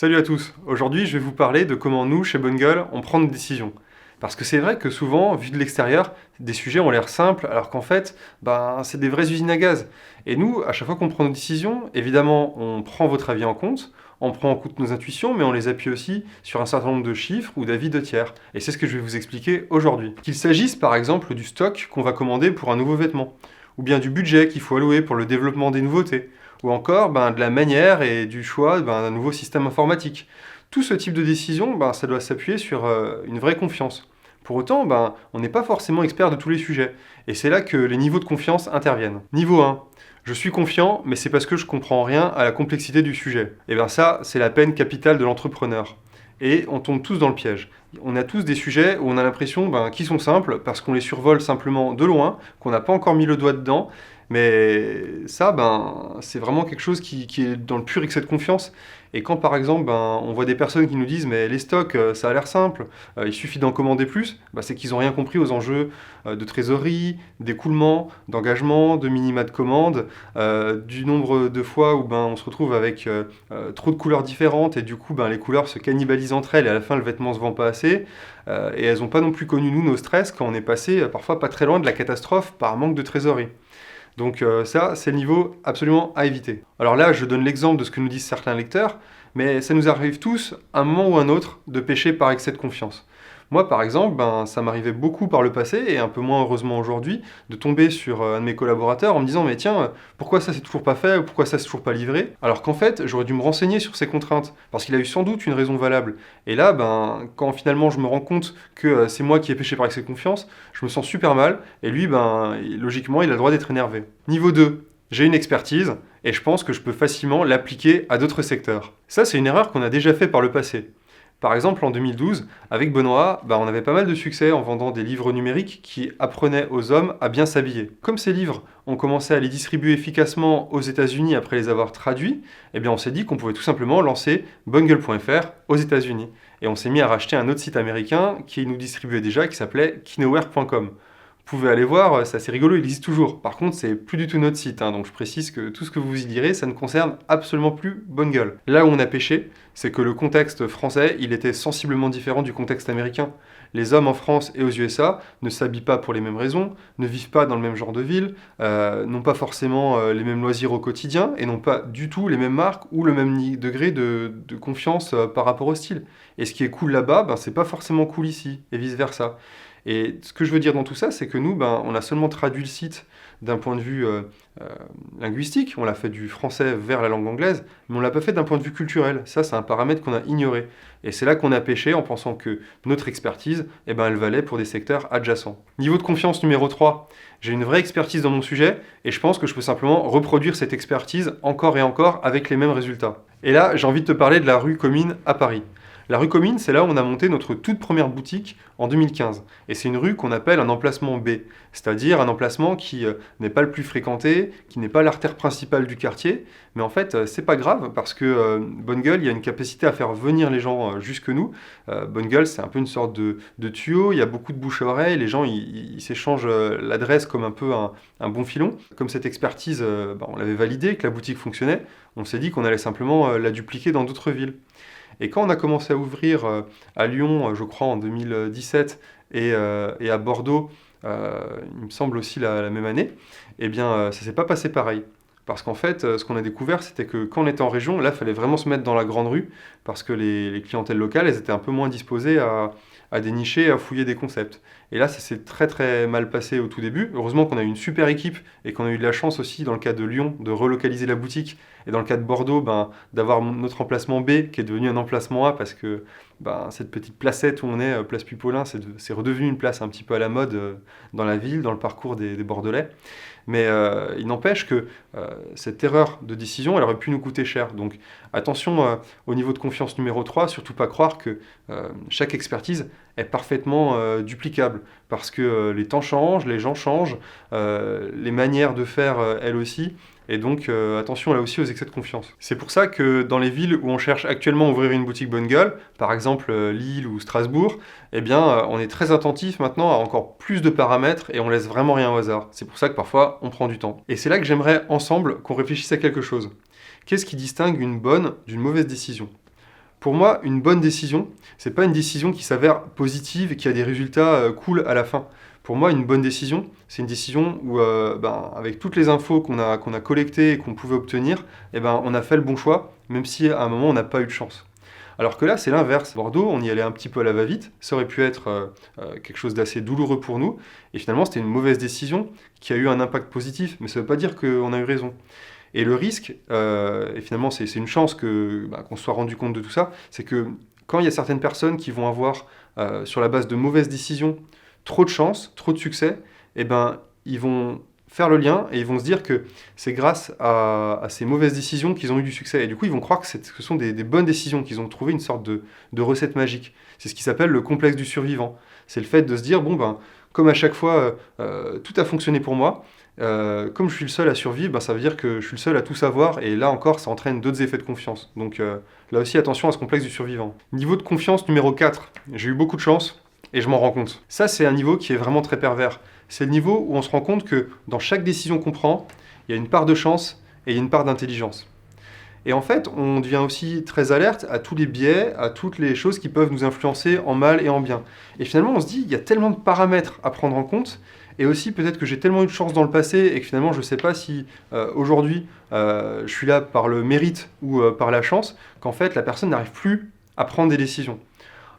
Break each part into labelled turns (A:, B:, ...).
A: Salut à tous, aujourd'hui je vais vous parler de comment nous, chez Bonne Gueule, on prend nos décisions. Parce que c'est vrai que souvent, vu de l'extérieur, des sujets ont l'air simples, alors qu'en fait, c'est des vraies usines à gaz. Et nous, à chaque fois qu'on prend nos décisions, évidemment, on prend votre avis en compte, on prend en compte nos intuitions, mais on les appuie aussi sur un certain nombre de chiffres ou d'avis de tiers. Et c'est ce que je vais vous expliquer aujourd'hui. Qu'il s'agisse par exemple du stock qu'on va commander pour un nouveau vêtement, ou bien du budget qu'il faut allouer pour le développement des nouveautés, ou encore de la manière et du choix d'un nouveau système informatique. Tout ce type de décision, ça doit s'appuyer sur une vraie confiance. Pour autant, on n'est pas forcément expert de tous les sujets, et c'est là que les niveaux de confiance interviennent. Niveau 1, je suis confiant, mais c'est parce que je comprends rien à la complexité du sujet. Et bien ça, c'est la peine capitale de l'entrepreneur. Et on tombe tous dans le piège. On a tous des sujets où on a l'impression qu'ils sont simples, parce qu'on les survole simplement de loin, qu'on n'a pas encore mis le doigt dedans, mais ça, c'est vraiment quelque chose qui est dans le pur excès de confiance. Et quand par exemple, on voit des personnes qui nous disent mais les stocks, ça a l'air simple, il suffit d'en commander plus, c'est qu'ils n'ont rien compris aux enjeux de trésorerie, d'écoulement, d'engagement, de minima de commande, du nombre de fois où on se retrouve avec trop de couleurs différentes et du coup les couleurs se cannibalisent entre elles et à la fin le vêtement se vend pas assez. Et elles n'ont pas non plus connu nous nos stress quand on est passé parfois pas très loin de la catastrophe par manque de trésorerie. Donc ça, c'est le niveau absolument à éviter. Alors là, je donne l'exemple de ce que nous disent certains lecteurs, mais ça nous arrive tous, à un moment ou un autre, de pécher par excès de confiance. Moi, par exemple, ça m'arrivait beaucoup par le passé, et un peu moins heureusement aujourd'hui, de tomber sur un de mes collaborateurs en me disant « Mais tiens, pourquoi ça c'est toujours pas fait, ou pourquoi ça c'est toujours pas livré ?» Alors qu'en fait, j'aurais dû me renseigner sur ces contraintes, parce qu'il a eu sans doute une raison valable. Et là, quand finalement je me rends compte que c'est moi qui ai péché par excès de confiance, je me sens super mal, et lui, logiquement, il a le droit d'être énervé. Niveau 2. J'ai une expertise, et je pense que je peux facilement l'appliquer à d'autres secteurs. Ça, c'est une erreur qu'on a déjà fait par le passé. Par exemple, en 2012, avec Benoît, on avait pas mal de succès en vendant des livres numériques qui apprenaient aux hommes à bien s'habiller. Comme ces livres, on commençait à les distribuer efficacement aux États-Unis après les avoir traduits, on s'est dit qu'on pouvait tout simplement lancer bonnegueule.fr aux États-Unis. Et on s'est mis à racheter un autre site américain qui nous distribuait déjà, qui s'appelait kinoware.com. Vous pouvez aller voir, c'est assez rigolo, il existe toujours. Par contre, c'est plus du tout notre site, donc je précise que tout ce que vous y lirez, ça ne concerne absolument plus Bonne Gueule. Là où on a pêché, c'est que le contexte français, il était sensiblement différent du contexte américain. Les hommes en France et aux USA ne s'habillent pas pour les mêmes raisons, ne vivent pas dans le même genre de ville, n'ont pas forcément les mêmes loisirs au quotidien et n'ont pas du tout les mêmes marques ou le même degré de confiance par rapport au style. Et ce qui est cool là-bas, c'est pas forcément cool ici, et vice-versa. Et ce que je veux dire dans tout ça, c'est que nous, on a seulement traduit le site d'un point de vue linguistique, on l'a fait du français vers la langue anglaise, mais on l'a pas fait d'un point de vue culturel. Ça, c'est un paramètre qu'on a ignoré. Et c'est là qu'on a pêché en pensant que notre expertise, elle valait pour des secteurs adjacents. Niveau de confiance numéro 3, j'ai une vraie expertise dans mon sujet, et je pense que je peux simplement reproduire cette expertise encore et encore avec les mêmes résultats. Et là, j'ai envie de te parler de la rue Comines à Paris. La rue Comines, c'est là où on a monté notre toute première boutique en 2015. Et c'est une rue qu'on appelle un emplacement B, c'est-à-dire un emplacement qui n'est pas le plus fréquenté, qui n'est pas l'artère principale du quartier. Mais en fait, c'est pas grave parce que Bonne Gueule, il y a une capacité à faire venir les gens jusque nous. Bonne Gueule, c'est un peu une sorte de tuyau, il y a beaucoup de bouche à oreille, les gens ils s'échangent l'adresse comme un peu un bon filon. Comme cette expertise, on l'avait validée, que la boutique fonctionnait, on s'est dit qu'on allait simplement la dupliquer dans d'autres villes. Et quand on a commencé à ouvrir à Lyon, je crois en 2017, et à Bordeaux, il me semble aussi la même année, ça s'est pas passé pareil. Parce qu'en fait, ce qu'on a découvert, c'était que quand on était en région, là, il fallait vraiment se mettre dans la grande rue, parce que les clientèles locales, elles étaient un peu moins disposées à dénicher, à fouiller des concepts. Et là, ça s'est très très mal passé au tout début. Heureusement qu'on a eu une super équipe et qu'on a eu de la chance aussi, dans le cas de Lyon, de relocaliser la boutique. Et dans le cas de Bordeaux, d'avoir notre emplacement B qui est devenu un emplacement A parce que cette petite placette où on est, place Pupolin, c'est redevenu une place un petit peu à la mode dans la ville, dans le parcours des Bordelais. Mais il n'empêche que cette erreur de décision, elle aurait pu nous coûter cher. Donc attention au niveau de confiance numéro 3, surtout pas croire que chaque expertise est parfaitement duplicable. Parce que les temps changent, les gens changent, les manières de faire elles aussi. Et donc attention là aussi aux excès de confiance. C'est pour ça que dans les villes où on cherche actuellement à ouvrir une boutique Bonne Gueule, par exemple Lille ou Strasbourg, on est très attentif maintenant à encore plus de paramètres et on laisse vraiment rien au hasard. C'est pour ça que parfois on prend du temps. Et c'est là que j'aimerais ensemble qu'on réfléchisse à quelque chose. Qu'est-ce qui distingue une bonne d'une mauvaise décision ? Pour moi, une bonne décision, c'est pas une décision qui s'avère positive et qui a des résultats cool à la fin. Pour moi, une bonne décision, c'est une décision où, avec toutes les infos qu'on a collectées et qu'on pouvait obtenir, on a fait le bon choix, même si à un moment on n'a pas eu de chance. Alors que là, c'est l'inverse. Bordeaux, on y allait un petit peu à la va-vite, ça aurait pu être quelque chose d'assez douloureux pour nous, et finalement c'était une mauvaise décision qui a eu un impact positif, mais ça ne veut pas dire qu'on a eu raison. Et le risque, et finalement c'est une chance qu'on se soit rendu compte de tout ça, c'est que quand il y a certaines personnes qui vont avoir, sur la base de mauvaises décisions, trop de chance, trop de succès, ils vont faire le lien et ils vont se dire que c'est grâce à ces mauvaises décisions qu'ils ont eu du succès. Et du coup, ils vont croire que ce sont des bonnes décisions, qu'ils ont trouvé une sorte de recette magique. C'est ce qui s'appelle le complexe du survivant. C'est le fait de se dire, comme à chaque fois, tout a fonctionné pour moi, comme je suis le seul à survivre, ça veut dire que je suis le seul à tout savoir, et là encore, ça entraîne d'autres effets de confiance. Donc là aussi, attention à ce complexe du survivant. Niveau de confiance numéro 4, j'ai eu beaucoup de chance, et je m'en rends compte. Ça, c'est un niveau qui est vraiment très pervers. C'est le niveau où on se rend compte que dans chaque décision qu'on prend, il y a une part de chance et il y a une part d'intelligence. Et en fait, on devient aussi très alerte à tous les biais, à toutes les choses qui peuvent nous influencer en mal et en bien. Et finalement, on se dit, il y a tellement de paramètres à prendre en compte, et aussi peut-être que j'ai tellement eu de chance dans le passé, et que finalement, je ne sais pas si aujourd'hui, je suis là par le mérite ou par la chance, qu'en fait, la personne n'arrive plus à prendre des décisions.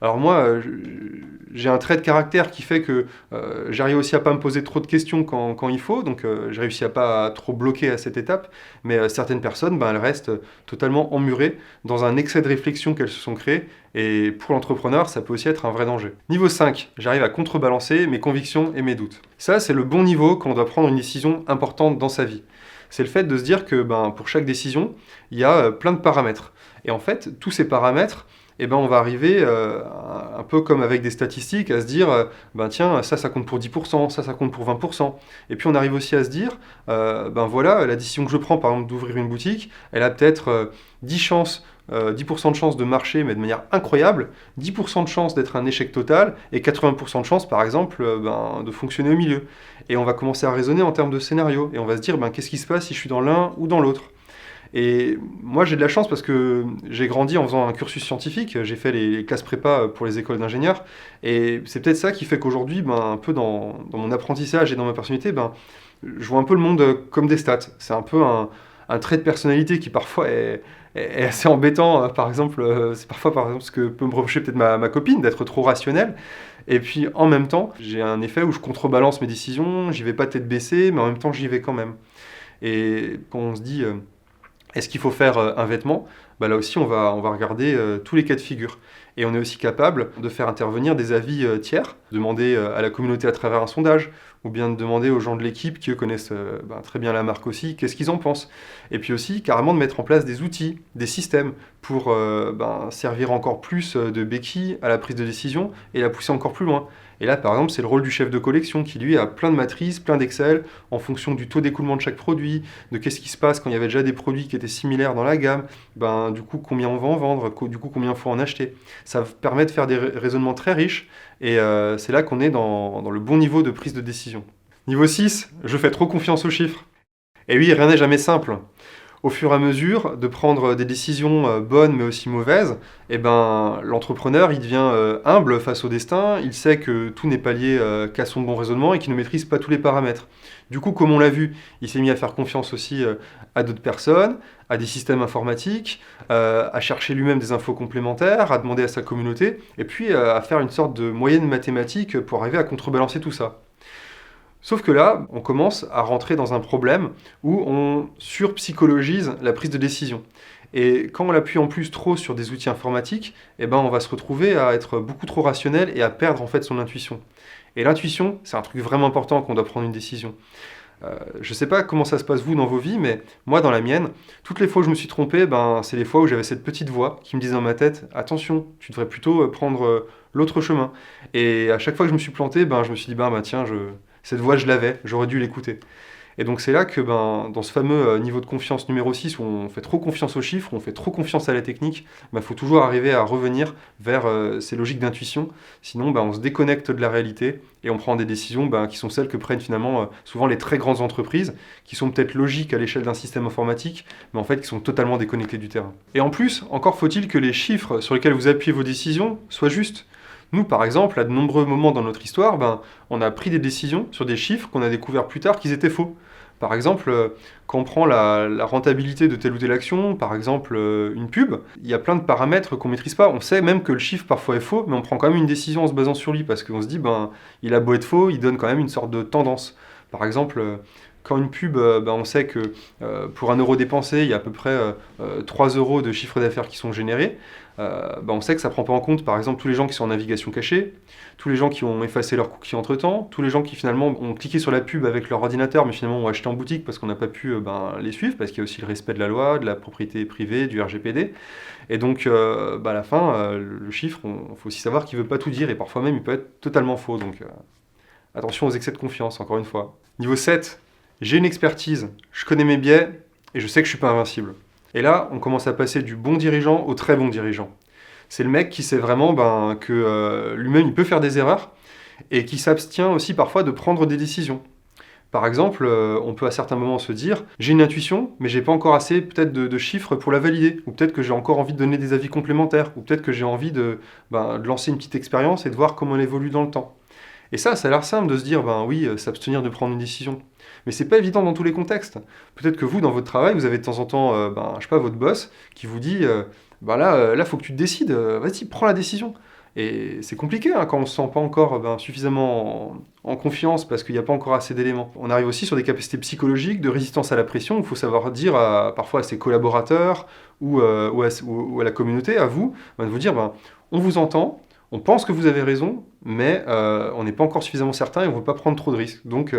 A: Alors moi, j'ai un trait de caractère qui fait que j'arrive aussi à pas me poser trop de questions quand il faut, donc j'ai réussi à pas trop bloquer à cette étape, mais certaines personnes, elles restent totalement emmurées dans un excès de réflexion qu'elles se sont créées, et pour l'entrepreneur, ça peut aussi être un vrai danger. Niveau 5, j'arrive à contrebalancer mes convictions et mes doutes. Ça, c'est le bon niveau quand on doit prendre une décision importante dans sa vie. C'est le fait de se dire que pour chaque décision, il y a plein de paramètres. Et en fait, tous ces paramètres, on va arriver un peu comme avec des statistiques à se dire tiens, ça compte pour 10%, ça compte pour 20%. Et puis on arrive aussi à se dire voilà, la décision que je prends, par exemple, d'ouvrir une boutique, elle a peut-être 10% de chance de marcher, mais de manière incroyable, 10% de chance d'être un échec total, et 80% de chance, par exemple, de fonctionner au milieu. Et on va commencer à raisonner en termes de scénario, et on va se dire qu'est-ce qui se passe si je suis dans l'un ou dans l'autre. Et moi, j'ai de la chance parce que j'ai grandi en faisant un cursus scientifique. J'ai fait les classes prépa pour les écoles d'ingénieurs. Et c'est peut-être ça qui fait qu'aujourd'hui, un peu dans mon apprentissage et dans ma personnalité, je vois un peu le monde comme des stats. C'est un peu un trait de personnalité qui parfois est assez embêtant. Par exemple, c'est parfois ce que peut me reprocher peut-être ma copine, d'être trop rationnelle. Et puis en même temps, j'ai un effet où je contrebalance mes décisions, j'y vais pas tête baissée, mais en même temps, j'y vais quand même. Et quand on se dit... est-ce qu'il faut faire un vêtement? Là aussi, on va regarder tous les cas de figure. Et on est aussi capable de faire intervenir des avis tiers, demander à la communauté à travers un sondage, ou bien de demander aux gens de l'équipe qui eux connaissent très bien la marque aussi, qu'est-ce qu'ils en pensent. Et puis aussi, carrément, de mettre en place des outils, des systèmes pour servir encore plus de béquille à la prise de décision et la pousser encore plus loin. Et là, par exemple, c'est le rôle du chef de collection qui, lui, a plein de matrices, plein d'Excel, en fonction du taux d'écoulement de chaque produit, de qu'est-ce qui se passe quand il y avait déjà des produits qui étaient similaires dans la gamme, du coup, combien on va en vendre, du coup, combien il faut en acheter. Ça permet de faire des raisonnements très riches, et c'est là qu'on est dans le bon niveau de prise de décision. Niveau 6, je fais trop confiance aux chiffres. Et oui, rien n'est jamais simple. Au fur et à mesure de prendre des décisions bonnes mais aussi mauvaises, l'entrepreneur il devient humble face au destin, il sait que tout n'est pas lié qu'à son bon raisonnement et qu'il ne maîtrise pas tous les paramètres. Du coup, comme on l'a vu, il s'est mis à faire confiance aussi à d'autres personnes, à des systèmes informatiques, à chercher lui-même des infos complémentaires, à demander à sa communauté, et puis à faire une sorte de moyenne mathématique pour arriver à contrebalancer tout ça. Sauf que là, on commence à rentrer dans un problème où on surpsychologise la prise de décision. Et quand on appuie en plus trop sur des outils informatiques, on va se retrouver à être beaucoup trop rationnel et à perdre en fait son intuition. Et l'intuition, c'est un truc vraiment important quand on doit prendre une décision. Je ne sais pas comment ça se passe vous dans vos vies, mais moi dans la mienne, toutes les fois où je me suis trompé, c'est les fois où j'avais cette petite voix qui me disait dans ma tête « Attention, tu devrais plutôt prendre l'autre chemin ». Et à chaque fois que je me suis planté, je me suis dit tiens, cette voix je l'avais, j'aurais dû l'écouter. Et donc c'est là que dans ce fameux niveau de confiance numéro 6 où on fait trop confiance aux chiffres, où on fait trop confiance à la technique, il faut toujours arriver à revenir vers ces logiques d'intuition. Sinon, on se déconnecte de la réalité et on prend des décisions qui sont celles que prennent finalement souvent les très grandes entreprises, qui sont peut-être logiques à l'échelle d'un système informatique, mais en fait qui sont totalement déconnectées du terrain. Et en plus, encore faut-il que les chiffres sur lesquels vous appuyez vos décisions soient justes. Nous, par exemple, à de nombreux moments dans notre histoire, on a pris des décisions sur des chiffres qu'on a découvert plus tard qu'ils étaient faux. Par exemple, quand on prend la rentabilité de telle ou telle action, par exemple une pub, il y a plein de paramètres qu'on ne maîtrise pas. On sait même que le chiffre parfois est faux, mais on prend quand même une décision en se basant sur lui, parce qu'on se dit, il a beau être faux, il donne quand même une sorte de tendance. Par exemple, quand une pub, on sait que pour 1 euro dépensé, il y a à peu près 3 euros de chiffre d'affaires qui sont générés. On sait que ça ne prend pas en compte, par exemple, tous les gens qui sont en navigation cachée, tous les gens qui ont effacé leurs cookies entre-temps, tous les gens qui finalement ont cliqué sur la pub avec leur ordinateur, mais finalement ont acheté en boutique parce qu'on n'a pas pu les suivre, parce qu'il y a aussi le respect de la loi, de la propriété privée, du RGPD. Et donc, à la fin, le chiffre, il faut aussi savoir qu'il ne veut pas tout dire, et parfois même, il peut être totalement faux. Donc, attention aux excès de confiance, encore une fois. Niveau 7, j'ai une expertise, je connais mes biais, et je sais que je ne suis pas invincible. Et là, on commence à passer du bon dirigeant au très bon dirigeant. C'est le mec qui sait vraiment que lui-même, il peut faire des erreurs et qui s'abstient aussi parfois de prendre des décisions. Par exemple, on peut à certains moments se dire « j'ai une intuition, mais j'ai pas encore assez peut-être de chiffres pour la valider » ou peut-être que j'ai encore envie de donner des avis complémentaires ou peut-être que j'ai envie de lancer une petite expérience et de voir comment elle évolue dans le temps. Et ça a l'air simple de se dire oui, s'abstenir de prendre une décision. Mais c'est pas évident dans tous les contextes. Peut-être que vous, dans votre travail, vous avez de temps en temps, je sais pas, votre boss qui vous dit là, faut que tu te décides, vas-y, prends la décision. Et c'est compliqué quand on ne se sent pas encore suffisamment en confiance parce qu'il n'y a pas encore assez d'éléments. On arrive aussi sur des capacités psychologiques de résistance à la pression où il faut savoir dire parfois à ses collaborateurs ou à la communauté, à vous, de vous dire on vous entend, on pense que vous avez raison, mais on n'est pas encore suffisamment certain et on ne veut pas prendre trop de risques. Donc,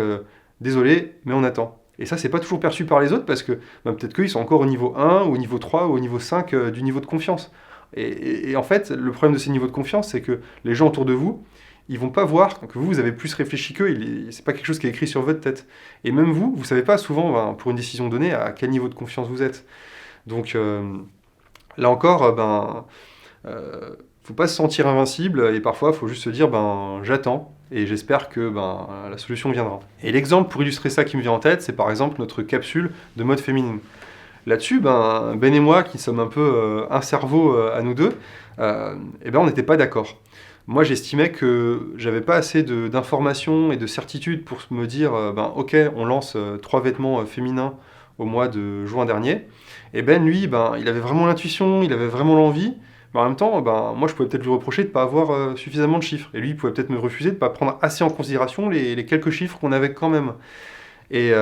A: désolé, mais on attend. Et ça, c'est pas toujours perçu par les autres parce que peut-être qu'ils sont encore au niveau 1, ou au niveau 3, ou au niveau 5 du niveau de confiance. Et en fait, le problème de ces niveaux de confiance, c'est que les gens autour de vous, ils vont pas voir que vous avez plus réfléchi qu'eux. C'est pas quelque chose qui est écrit sur votre tête. Et même vous savez pas souvent, pour une décision donnée, à quel niveau de confiance vous êtes. Donc, là encore, faut pas se sentir invincible et parfois, il faut juste se dire j'attends et j'espère que la solution viendra. Et l'exemple pour illustrer ça qui me vient en tête, c'est par exemple notre capsule de mode féminine. Là-dessus, Ben et moi, qui sommes un peu un cerveau à nous deux, on n'était pas d'accord. Moi, j'estimais que j'avais pas assez d'informations et de certitudes pour me dire ok, on lance 3 vêtements féminins au mois de juin dernier. Et Ben, lui, il avait vraiment l'intuition, il avait vraiment l'envie. Mais en même temps, moi, je pouvais peut-être lui reprocher de ne pas avoir suffisamment de chiffres. Et lui, il pouvait peut-être me refuser de ne pas prendre assez en considération les quelques chiffres qu'on avait quand même. Et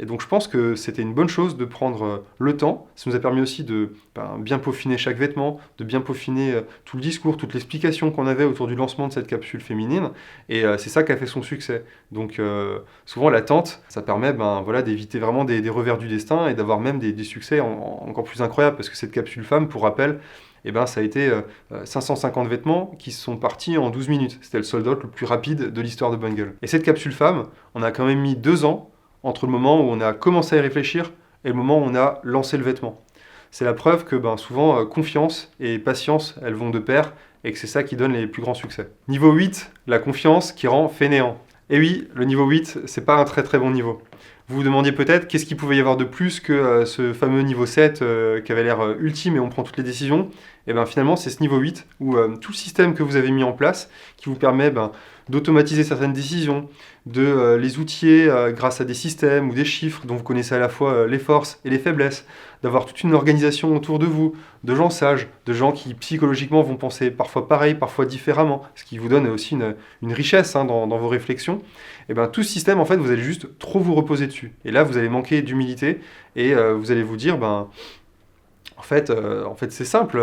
A: donc, je pense que c'était une bonne chose de prendre le temps. Ça nous a permis aussi de bien peaufiner chaque vêtement, de bien peaufiner tout le discours, toute l'explication qu'on avait autour du lancement de cette capsule féminine. Et c'est ça qui a fait son succès. Donc, souvent, l'attente, ça permet d'éviter vraiment des revers du destin et d'avoir même des succès encore plus incroyables. Parce que cette capsule femme, pour rappel, ça a été 550 vêtements qui sont partis en 12 minutes. C'était le sold-out le plus rapide de l'histoire de Bungle. Et cette capsule femme, on a quand même mis 2 ans entre le moment où on a commencé à y réfléchir et le moment où on a lancé le vêtement. C'est la preuve que souvent, confiance et patience, elles vont de pair et que c'est ça qui donne les plus grands succès. Niveau 8, la confiance qui rend fainéant. Et oui, le niveau 8, c'est pas un très très bon niveau. Vous vous demandiez peut-être qu'est-ce qu'il pouvait y avoir de plus que ce fameux niveau 7 qui avait l'air ultime et on prend toutes les décisions. Et finalement, c'est ce niveau 8 où tout le système que vous avez mis en place qui vous permet d'automatiser certaines décisions, de les outiller grâce à des systèmes ou des chiffres dont vous connaissez à la fois les forces et les faiblesses, d'avoir toute une organisation autour de vous, de gens sages, de gens qui psychologiquement vont penser parfois pareil, parfois différemment, ce qui vous donne aussi une richesse dans vos réflexions. Et tout ce système, en fait, vous allez juste trop vous reposer dessus. Et là, vous allez manquer d'humilité et vous allez vous dire, en fait, c'est simple.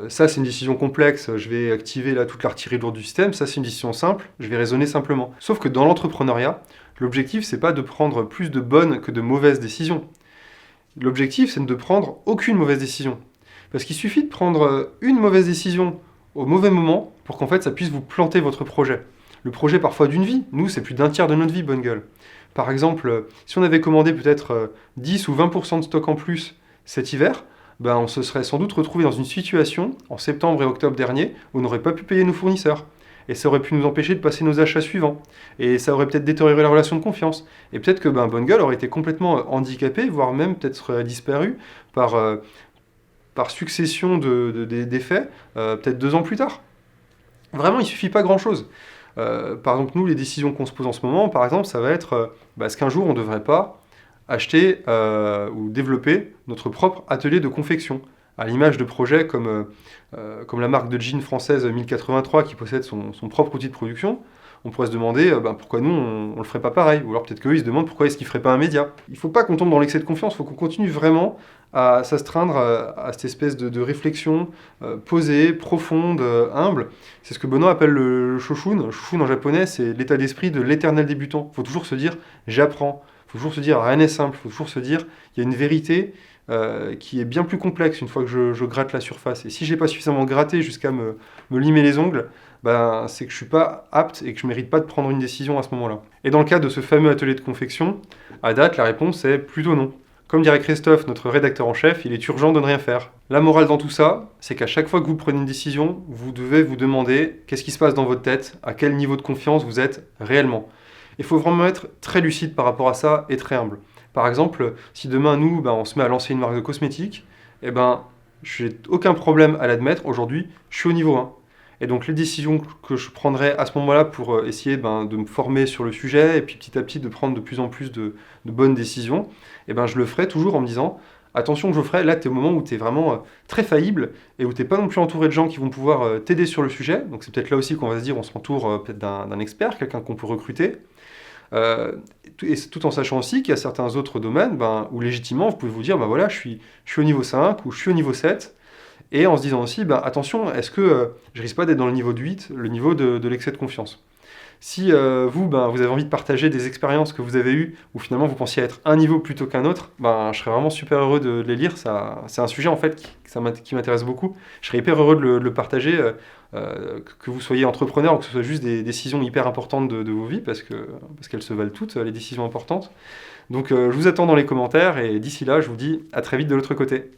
A: Ça, c'est une décision complexe. Je vais activer là toute l'artillerie lourde du système. Ça, c'est une décision simple. Je vais raisonner simplement. Sauf que dans l'entrepreneuriat, l'objectif, c'est pas de prendre plus de bonnes que de mauvaises décisions. L'objectif, c'est de prendre aucune mauvaise décision. Parce qu'il suffit de prendre une mauvaise décision au mauvais moment pour qu'en fait, ça puisse vous planter votre projet. Le projet parfois d'une vie. Nous, c'est plus d'1 tiers de notre vie, Bungle. Par exemple, si on avait commandé peut-être 10 ou 20% de stock en plus cet hiver, ben, on se serait sans doute retrouvé dans une situation, en septembre et octobre dernier, où on n'aurait pas pu payer nos fournisseurs. Et ça aurait pu nous empêcher de passer nos achats suivants. Et ça aurait peut-être détérioré la relation de confiance. Et peut-être que ben, Bonne Gueule aurait été complètement handicapé, voire même peut-être disparu par, par succession d'effets, peut-être 2 ans plus tard. Vraiment, il suffit pas grand-chose. Par exemple, nous, les décisions qu'on se pose en ce moment, par exemple, ça va être est-ce qu'un jour on ne devrait pas acheter ou développer notre propre atelier de confection, à l'image de projets comme la marque de jeans française 1083 qui possède son propre outil de production. On pourrait se demander pourquoi nous on le ferait pas pareil, ou alors peut-être qu'eux ils se demandent pourquoi est-ce qu'ils feraient pas un média. Il faut pas qu'on tombe dans l'excès de confiance, il faut qu'on continue vraiment à s'astreindre à cette espèce de réflexion posée, profonde, humble. C'est ce que Benoît appelle le shoshun. Shoshun en japonais, c'est l'état d'esprit de l'éternel débutant. Il faut toujours se dire j'apprends, il faut toujours se dire rien n'est simple, il faut toujours se dire il y a une vérité qui est bien plus complexe une fois que je gratte la surface. Et si j'ai pas suffisamment gratté jusqu'à me limer les ongles, c'est que je suis pas apte et que je mérite pas de prendre une décision à ce moment-là. Et dans le cas de ce fameux atelier de confection, à date, la réponse est plutôt non. Comme dirait Christophe, notre rédacteur en chef, il est urgent de ne rien faire. La morale dans tout ça, c'est qu'à chaque fois que vous prenez une décision, vous devez vous demander qu'est-ce qui se passe dans votre tête, à quel niveau de confiance vous êtes réellement. Il faut vraiment être très lucide par rapport à ça et très humble. Par exemple, si demain, nous, on se met à lancer une marque de cosmétiques, je n'ai aucun problème à l'admettre, aujourd'hui, je suis au niveau 1. Et donc les décisions que je prendrai à ce moment-là pour essayer de me former sur le sujet et puis petit à petit de prendre de plus en plus de bonnes décisions, je le ferai toujours en me disant attention Geoffrey, là tu es au moment où tu es vraiment très faillible et où tu n'es pas non plus entouré de gens qui vont pouvoir t'aider sur le sujet. Donc c'est peut-être là aussi qu'on va se dire on s'entoure peut-être d'un expert, quelqu'un qu'on peut recruter. Et tout en sachant aussi qu'il y a certains autres domaines où légitimement vous pouvez vous dire voilà je suis au niveau 5 ou je suis au niveau 7. Et en se disant aussi, attention, est-ce que je risque pas d'être dans le niveau de 8, le niveau de l'excès de confiance. Si vous avez envie de partager des expériences que vous avez eues, où finalement vous pensiez être un niveau plutôt qu'un autre, je serais vraiment super heureux de les lire. C'est un sujet en fait qui m'intéresse beaucoup. Je serais hyper heureux de le partager, que vous soyez entrepreneur ou que ce soit juste des décisions hyper importantes de vos vies, parce qu'elles se valent toutes, les décisions importantes. Donc je vous attends dans les commentaires et d'ici là, je vous dis à très vite de l'autre côté.